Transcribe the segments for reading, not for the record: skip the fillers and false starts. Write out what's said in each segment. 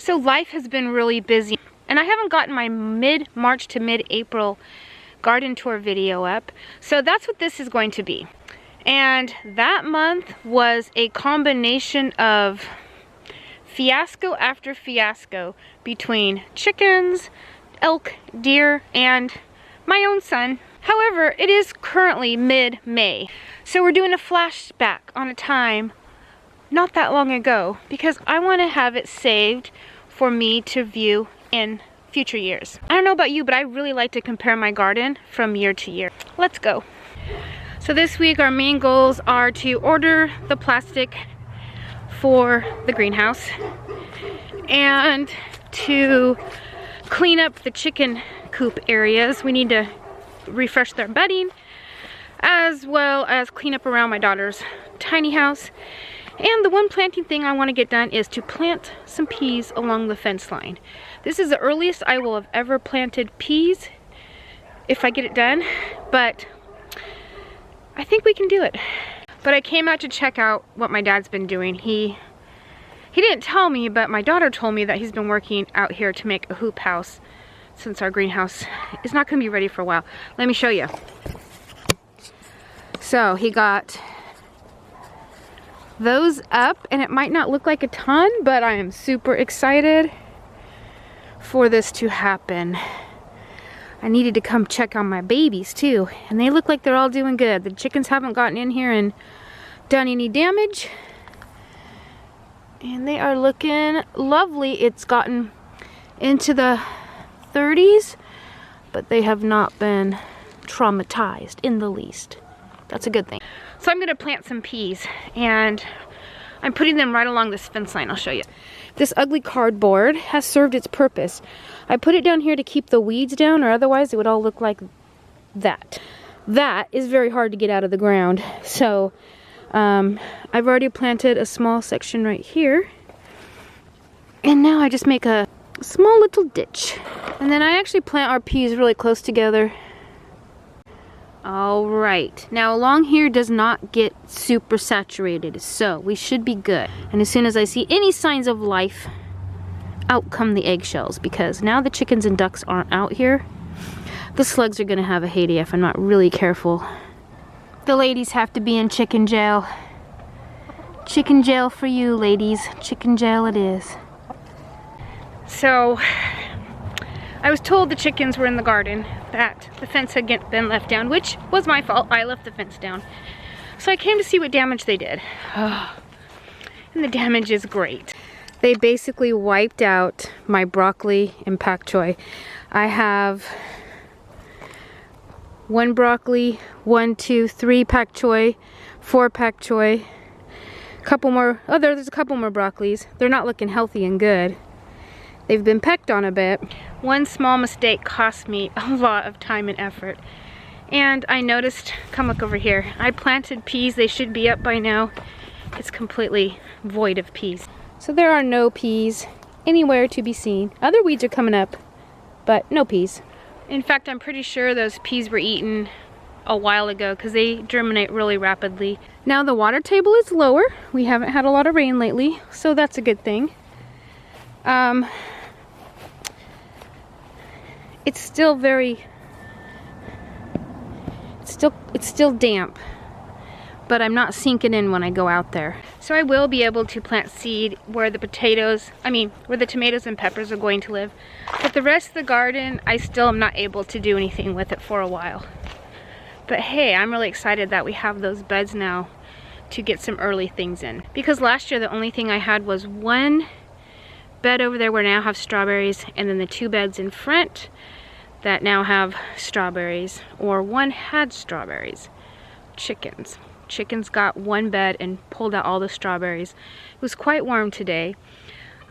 So life has been really busy, and I haven't gotten my mid-March to mid-April garden tour video up. So that's what this is going to be. And that month was a combination of fiasco after fiasco between chickens, elk, deer, and my own son. However, it is currently mid-May, so we're doing a flashback on a time not that long ago because I want to have it saved for me to view in future years. I don't know about you, but I really like to compare my garden from year to year. Let's go. So this week our main goals are to order the plastic for the greenhouse and to clean up the chicken coop areas. We need to refresh their bedding, as well as clean up around my daughter's tiny house. And the one planting thing I want to get done is to plant some peas along the fence line. This is the earliest I will have ever planted peas if I get it done, but I think we can do it. But I came out to check out what my dad's been doing. He didn't tell me, but my daughter told me that he's been working out here to make a hoop house since our greenhouse is not going to be ready for a while. Let me show you. So he got those up, and it might not look like a ton, but I am super excited for this to happen. I needed to come check on my babies too, and they look like they're all doing good. The chickens haven't gotten in here and done any damage, and they are looking lovely. It's gotten into the 30s, but they have not been traumatized in the least. That's a good thing. So I'm going to plant some peas, and I'm putting them right along this fence line. I'll show you. This ugly cardboard has served its purpose. I put it down here to keep the weeds down, or otherwise it would all look like that. That is very hard to get out of the ground. So I've already planted a small section right here, and now I just make a small little ditch, and then I actually plant our peas really close together. All right, now along here does not get super saturated, so we should be good. And as soon as I see any signs of life, out come the eggshells, because now the chickens and ducks aren't out here. The slugs are gonna have a heyday if I'm not really careful. The ladies have to be in chicken jail. Chicken jail for you, ladies. Chicken jail it is. So, I was told the chickens were in the garden, that the fence had been left down, which was my fault. I left the fence down. So I came to see what damage they did. Oh, and the damage is great. They basically wiped out my broccoli and pak choi. I have 1 broccoli, 1, 2, 3 pak choi, 4 pak choi, couple more, oh there's a couple more broccolis. They're not looking healthy and good. They've been pecked on a bit. One small mistake cost me a lot of time and effort. And I noticed, come look over here, I planted peas. They should be up by now. It's completely void of peas. So there are no peas anywhere to be seen. Other weeds are coming up, but no peas. In fact, I'm pretty sure those peas were eaten a while ago because they germinate really rapidly. Now the water table is lower. We haven't had a lot of rain lately, so that's a good thing. It's still very, it's still damp, but I'm not sinking in when I go out there. So I will be able to plant seed where the where the tomatoes and peppers are going to live. But the rest of the garden, I still am not able to do anything with it for a while. But hey, I'm really excited that we have those beds now to get some early things in. Because last year the only thing I had was 1 bed over there where I now have strawberries, and then the 2 beds in front that now have strawberries, or 1 had strawberries. Chickens got 1 bed and pulled out all the strawberries. It was quite warm today.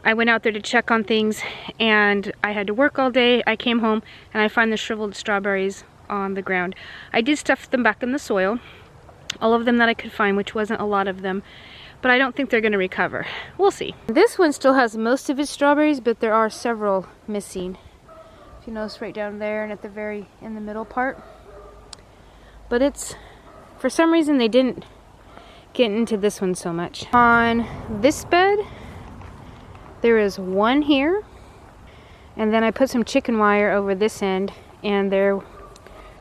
I went out there to check on things, and I had to work all day. I came home and I found the shriveled strawberries on the ground. I did stuff them back in the soil, all of them that I could find, which wasn't a lot of them, but I don't think they're gonna recover. We'll see. This one still has most of its strawberries, but there are several missing. If you notice right down there and at the in the middle part. But it's, for some reason they didn't get into this one so much. On this bed, There is one here, and then I put some chicken wire over this end, and there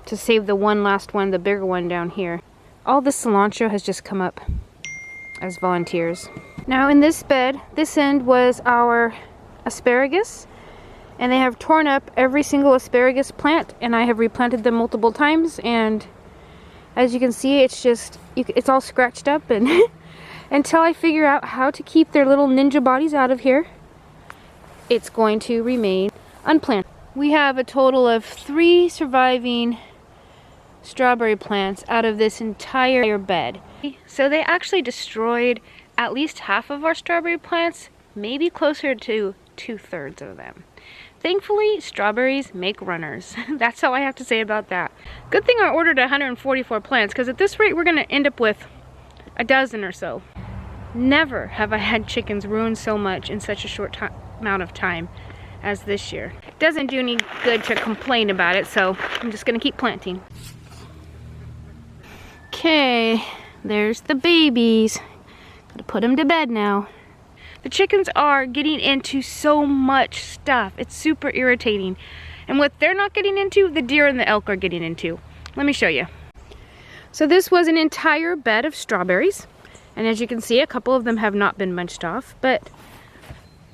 to save the one last one, the bigger one down here. All the cilantro has just come up as volunteers. Now in this bed, this end was our asparagus, and they have torn up every single asparagus plant, and I have replanted them multiple times, and as you can see, it's just, it's all scratched up, and until I figure out how to keep their little ninja bodies out of here, it's going to remain unplanted. We have a total of 3 surviving strawberry plants out of this entire bed. So they actually destroyed at least half of our strawberry plants, maybe closer to 2/3 of them. Thankfully, strawberries make runners. That's all I have to say about that. Good thing I ordered 144 plants, because at this rate we're going to end up with a dozen or so. Never have I had chickens ruin so much in such a short amount of time as this year. It doesn't do any good to complain about it, so I'm just going to keep planting. Okay, there's the babies. Gotta put them to bed now. The chickens are getting into so much stuff. It's super irritating. And what they're not getting into, the deer and the elk are getting into. Let me show you. So this was an entire bed of strawberries. And as you can see, a couple of them have not been munched off, but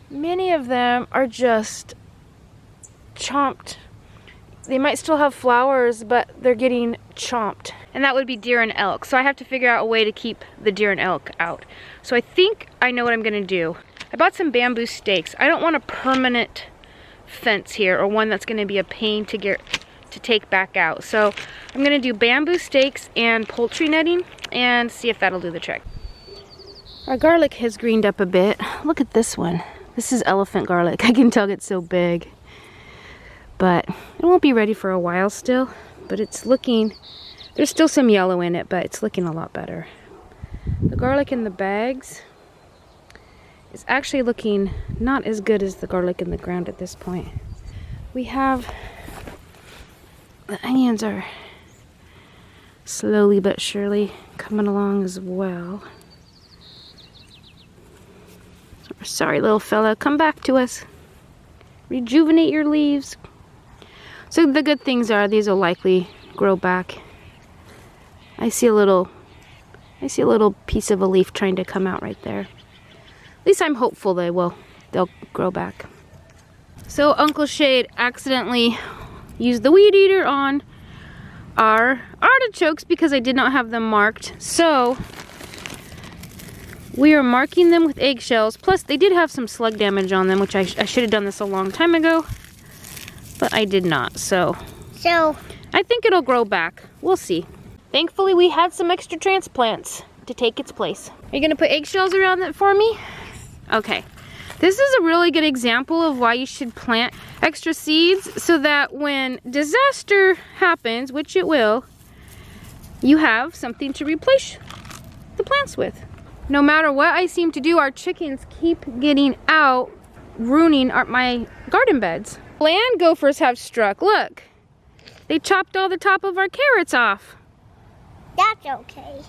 many of them are just chomped. They might still have flowers, but they're getting chomped. And that would be deer and elk. So I have to figure out a way to keep the deer and elk out. So I think I know what I'm gonna do. I bought some bamboo stakes. I don't want a permanent fence here, or one that's gonna be a pain to take back out. So I'm gonna do bamboo stakes and poultry netting and see if that'll do the trick. Our garlic has greened up a bit. Look at this one. This is elephant garlic. I can tell it's so big. But it won't be ready for a while still, but it's looking, there's still some yellow in it, but it's looking a lot better. The garlic in the bags is actually looking not as good as the garlic in the ground at this point. We have, the onions are slowly but surely coming along as well. Sorry, little fella, come back to us. Rejuvenate your leaves. So the good things are these will likely grow back. I see a little piece of a leaf trying to come out right there. At least I'm hopeful they'll grow back. So Uncle Shade accidentally used the weed eater on our artichokes because I did not have them marked. So we are marking them with eggshells. Plus they did have some slug damage on them, which I should have done this a long time ago. But I did not, so I think it'll grow back. We'll see. Thankfully, we had some extra transplants to take its place. Are you gonna put eggshells around it for me? Okay. This is a really good example of why you should plant extra seeds, so that when disaster happens, which it will, you have something to replace the plants with. No matter what I seem to do, our chickens keep getting out, ruining my garden beds. Land gophers have struck. Look, they chopped all the top of our carrots off. That's okay.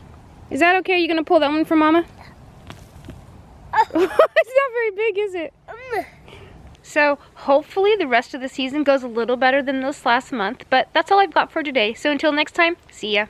Is that okay? Are you gonna pull that one for Mama? It's not very big, is it? So hopefully the rest of the season goes a little better than this last month, but that's all I've got for today. So until next time, see ya.